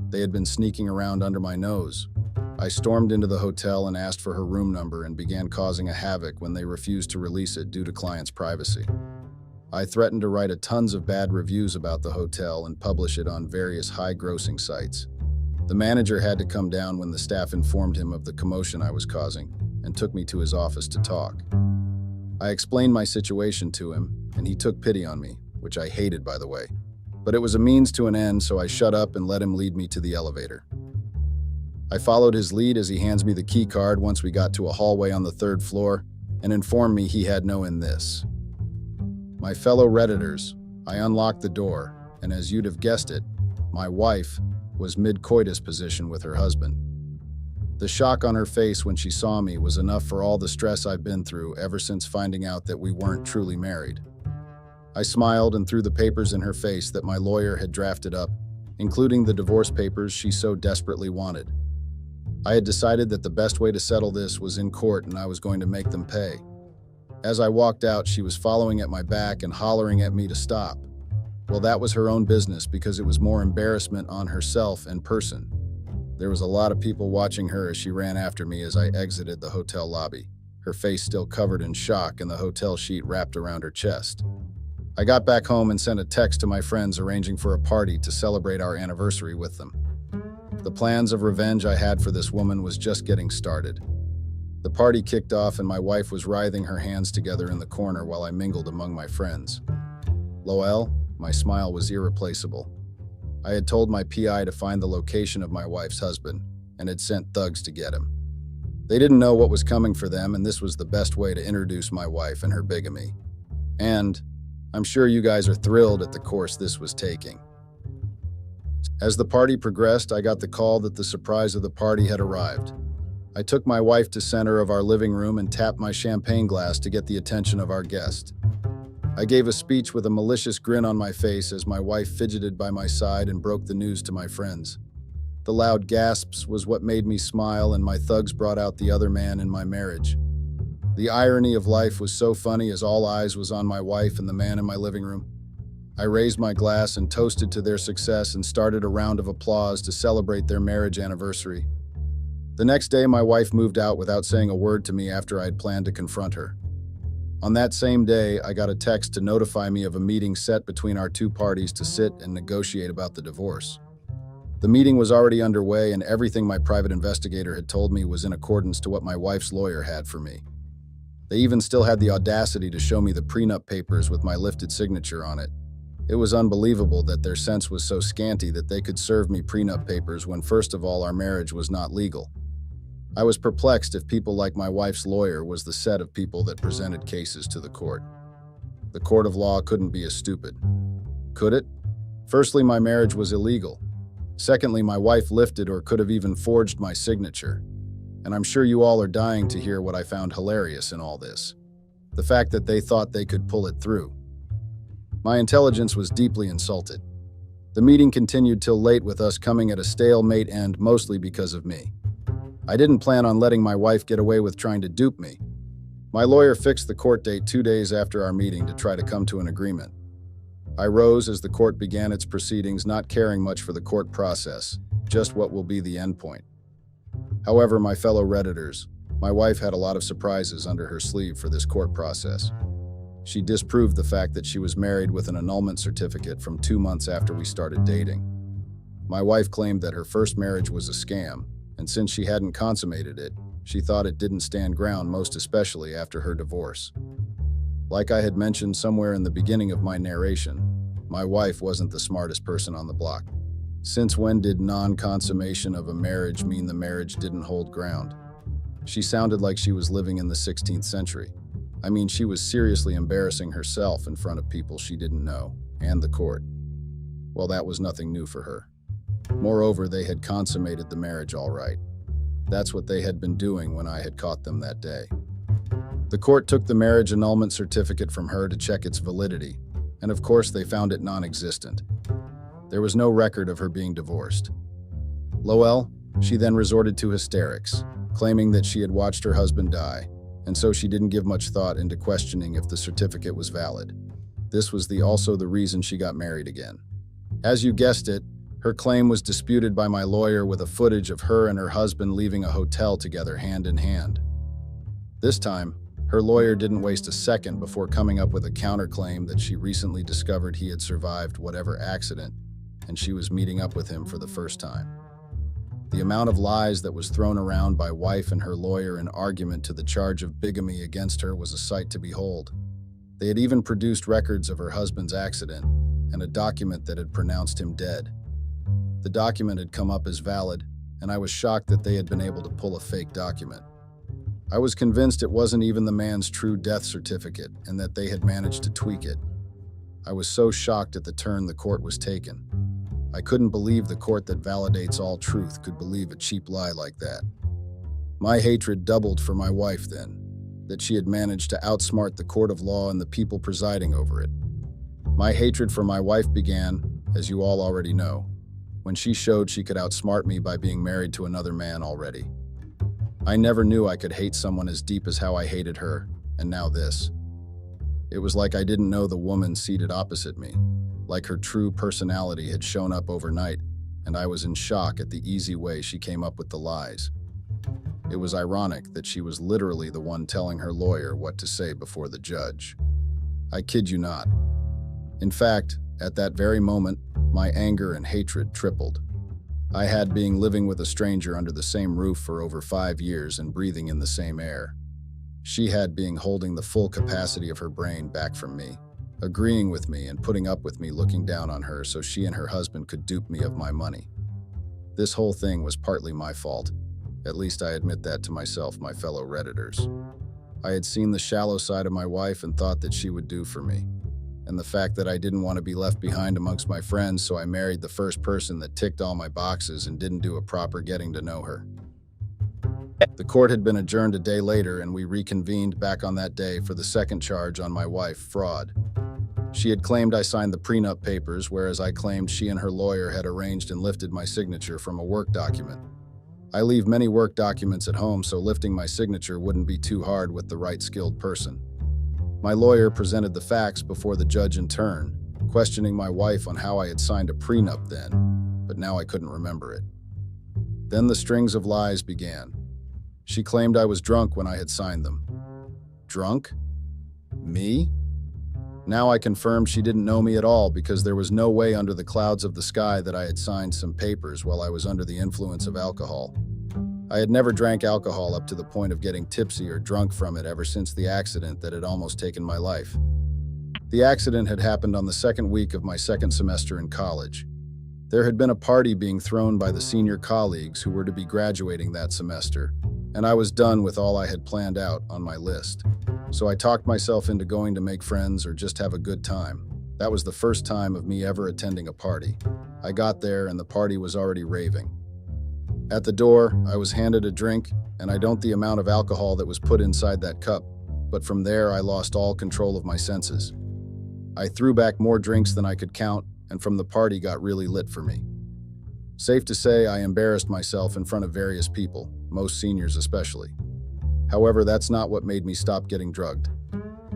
They had been sneaking around under my nose. I stormed into the hotel and asked for her room number and began causing a havoc when they refused to release it due to clients' privacy. I threatened to write tons of bad reviews about the hotel and publish it on various high-grossing sites. The manager had to come down when the staff informed him of the commotion I was causing and took me to his office to talk. I explained my situation to him, and he took pity on me, which I hated, by the way. But it was a means to an end, so I shut up and let him lead me to the elevator. I followed his lead as he hands me the key card once we got to a hallway on the 3rd floor and informed me he had no in this. My fellow Redditors, I unlocked the door, and as you'd have guessed it, my wife was mid-coitus position with her husband. The shock on her face when she saw me was enough for all the stress I've been through ever since finding out that we weren't truly married. I smiled and threw the papers in her face that my lawyer had drafted up, including the divorce papers she so desperately wanted. I had decided that the best way to settle this was in court and I was going to make them pay. As I walked out, she was following at my back and hollering at me to stop. Well, that was her own business because it was more embarrassment on herself and person. There was a lot of people watching her as she ran after me as I exited the hotel lobby, her face still covered in shock and the hotel sheet wrapped around her chest. I got back home and sent a text to my friends arranging for a party to celebrate our anniversary with them. The plans of revenge I had for this woman was just getting started. The party kicked off and my wife was writhing her hands together in the corner while I mingled among my friends. Lowell, my smile was irreplaceable. I had told my PI to find the location of my wife's husband and had sent thugs to get him. They didn't know what was coming for them, and this was the best way to introduce my wife and her bigamy. And I'm sure you guys are thrilled at the course this was taking. As the party progressed, I got the call that the surprise of the party had arrived. I took my wife to center of our living room and tapped my champagne glass to get the attention of our guest. I gave a speech with a malicious grin on my face as my wife fidgeted by my side and broke the news to my friends. The loud gasps was what made me smile, and my thugs brought out the other man in my marriage. The irony of life was so funny as all eyes was on my wife and the man in my living room. I raised my glass and toasted to their success and started a round of applause to celebrate their marriage anniversary. The next day, my wife moved out without saying a word to me after I had planned to confront her. On that same day, I got a text to notify me of a meeting set between our two parties to sit and negotiate about the divorce. The meeting was already underway, and everything my private investigator had told me was in accordance to what my wife's lawyer had for me. They even still had the audacity to show me the prenup papers with my lifted signature on it. It was unbelievable that their sense was so scanty that they could serve me prenup papers when, first of all, our marriage was not legal. I was perplexed if people like my wife's lawyer was the set of people that presented cases to the court. The court of law couldn't be as stupid. Could it? Firstly, my marriage was illegal. Secondly, my wife lifted or could have even forged my signature. And I'm sure you all are dying to hear what I found hilarious in all this. The fact that they thought they could pull it through. My intelligence was deeply insulted. The meeting continued till late with us coming at a stalemate end, mostly because of me. I didn't plan on letting my wife get away with trying to dupe me. My lawyer fixed the court date 2 days after our meeting to try to come to an agreement. I rose as the court began its proceedings, not caring much for the court process, just what will be the end point. However, my fellow Redditors, my wife had a lot of surprises under her sleeve for this court process. She disproved the fact that she was married with an annulment certificate from 2 months after we started dating. My wife claimed that her first marriage was a scam, and since she hadn't consummated it, she thought it didn't stand ground, most especially after her divorce. Like I had mentioned somewhere in the beginning of my narration, my wife wasn't the smartest person on the block. Since when did non-consummation of a marriage mean the marriage didn't hold ground? She sounded like she was living in the 16th century. I mean, she was seriously embarrassing herself in front of people she didn't know, and the court. Well, that was nothing new for her. Moreover, they had consummated the marriage all right. That's what they had been doing when I had caught them that day. The court took the marriage annulment certificate from her to check its validity, and of course they found it non-existent. There was no record of her being divorced. Lowell, she then resorted to hysterics, claiming that she had watched her husband die, and so she didn't give much thought into questioning if the certificate was valid. This was also the reason she got married again. As you guessed it, her claim was disputed by my lawyer with a footage of her and her husband leaving a hotel together hand in hand. This time, her lawyer didn't waste a second before coming up with a counterclaim that she recently discovered he had survived whatever accident, and she was meeting up with him for the first time. The amount of lies that was thrown around by wife and her lawyer in argument to the charge of bigamy against her was a sight to behold. They had even produced records of her husband's accident and a document that had pronounced him dead. The document had come up as valid, and I was shocked that they had been able to pull a fake document. I was convinced it wasn't even the man's true death certificate and that they had managed to tweak it. I was so shocked at the turn the court was taken. I couldn't believe the court that validates all truth could believe a cheap lie like that. My hatred doubled for my wife then, that she had managed to outsmart the court of law and the people presiding over it. My hatred for my wife began, as you all already know, when she showed she could outsmart me by being married to another man already. I never knew I could hate someone as deep as how I hated her, and now this. It was like I didn't know the woman seated opposite me, like her true personality had shown up overnight, and I was in shock at the easy way she came up with the lies. It was ironic that she was literally the one telling her lawyer what to say before the judge. I kid you not. In fact, at that very moment, my anger and hatred tripled. I had been living with a stranger under the same roof for over 5 years and breathing in the same air. She had been holding the full capacity of her brain back from me, agreeing with me and putting up with me looking down on her so she and her husband could dupe me of my money. This whole thing was partly my fault. At least I admit that to myself, my fellow Redditors. I had seen the shallow side of my wife and thought that she would do for me. And the fact that I didn't want to be left behind amongst my friends, so I married the first person that ticked all my boxes and didn't do a proper getting to know her. The court had been adjourned a day later, and we reconvened back on that day for the second charge on my wife, fraud. She had claimed I signed the prenup papers, whereas I claimed she and her lawyer had arranged and lifted my signature from a work document. I leave many work documents at home, so lifting my signature wouldn't be too hard with the right skilled person. My lawyer presented the facts before the judge in turn, questioning my wife on how I had signed a prenup then, but now I couldn't remember it. Then the strings of lies began. She claimed I was drunk when I had signed them. Drunk? Me? Now I confirmed she didn't know me at all because there was no way under the clouds of the sky that I had signed some papers while I was under the influence of alcohol. I had never drank alcohol up to the point of getting tipsy or drunk from it ever since the accident that had almost taken my life. The accident had happened on the second week of my second semester in college. There had been a party being thrown by the senior colleagues who were to be graduating that semester, and I was done with all I had planned out on my list. So I talked myself into going to make friends or just have a good time. That was the first time of me ever attending a party. I got there and the party was already raving. At the door, I was handed a drink, and I don't the amount of alcohol that was put inside that cup, but from there I lost all control of my senses. I threw back more drinks than I could count, and from the party got really lit for me. Safe to say I embarrassed myself in front of various people, most seniors especially. However, that's not what made me stop getting drugged.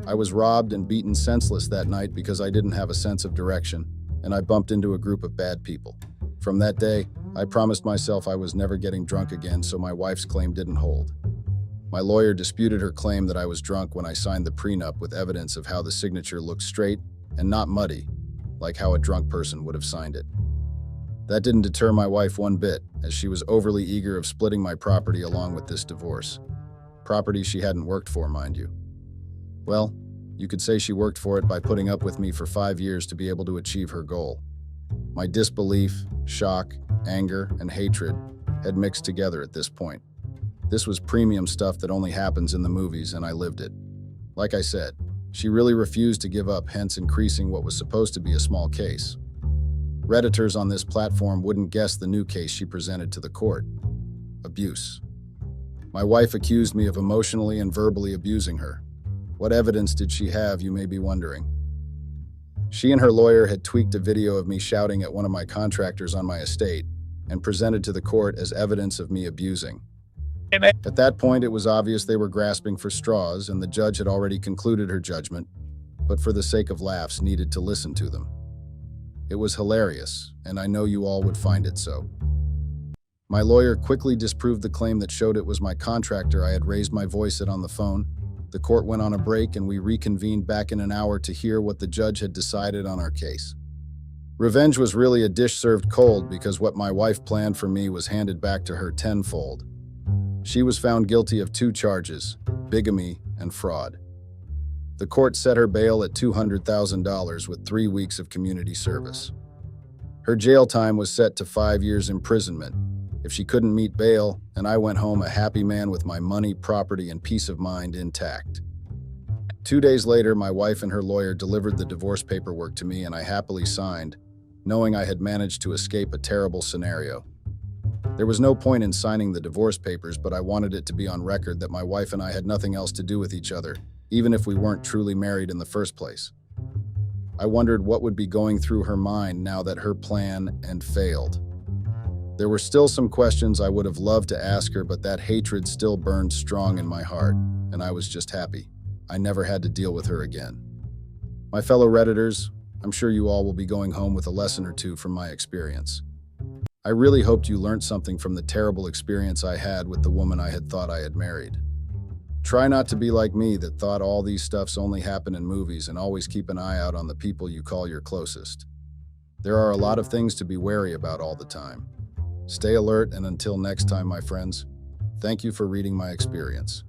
I was robbed and beaten senseless that night because I didn't have a sense of direction, and I bumped into a group of bad people. From that day, I promised myself I was never getting drunk again, so my wife's claim didn't hold. My lawyer disputed her claim that I was drunk when I signed the prenup with evidence of how the signature looked straight and not muddy, like how a drunk person would have signed it. That didn't deter my wife one bit, as she was overly eager of splitting my property along with this divorce. Property she hadn't worked for, mind you. Well, you could say she worked for it by putting up with me for 5 years to be able to achieve her goal. My disbelief, shock, anger, and hatred had mixed together at this point. This was premium stuff that only happens in the movies, and I lived it. Like I said, she really refused to give up, hence increasing what was supposed to be a small case. Redditors on this platform wouldn't guess the new case she presented to the court. Abuse. My wife accused me of emotionally and verbally abusing her. What evidence did she have, you may be wondering? She and her lawyer had tweaked a video of me shouting at one of my contractors on my estate and presented to the court as evidence of me abusing. At that point, it was obvious they were grasping for straws, and the judge had already concluded her judgment, but for the sake of laughs, needed to listen to them. It was hilarious, and I know you all would find it so. My lawyer quickly disproved the claim that showed it was my contractor I had raised my voice at on the phone. The court went on a break, and we reconvened back in an hour to hear what the judge had decided on our case. Revenge was really a dish served cold, because what my wife planned for me was handed back to her tenfold. She was found guilty of 2 charges, bigamy and fraud. The court set her bail at $200,000 with 3 weeks of community service. Her jail time was set to 5 years imprisonment if she couldn't meet bail, and I went home a happy man with my money, property, and peace of mind intact. 2 days later, my wife and her lawyer delivered the divorce paperwork to me, and I happily signed, knowing I had managed to escape a terrible scenario. There was no point in signing the divorce papers, but I wanted it to be on record that my wife and I had nothing else to do with each other, even if we weren't truly married in the first place. I wondered what would be going through her mind now that her plan had failed. There were still some questions I would have loved to ask her, but that hatred still burned strong in my heart, and I was just happy I never had to deal with her again. My fellow Redditors, I'm sure you all will be going home with a lesson or two from my experience. I really hoped you learned something from the terrible experience I had with the woman I had thought I had married. Try not to be like me that thought all these stuffs only happen in movies, and always keep an eye out on the people you call your closest. There are a lot of things to be wary about all the time. Stay alert, and until next time, my friends, thank you for reading my experience.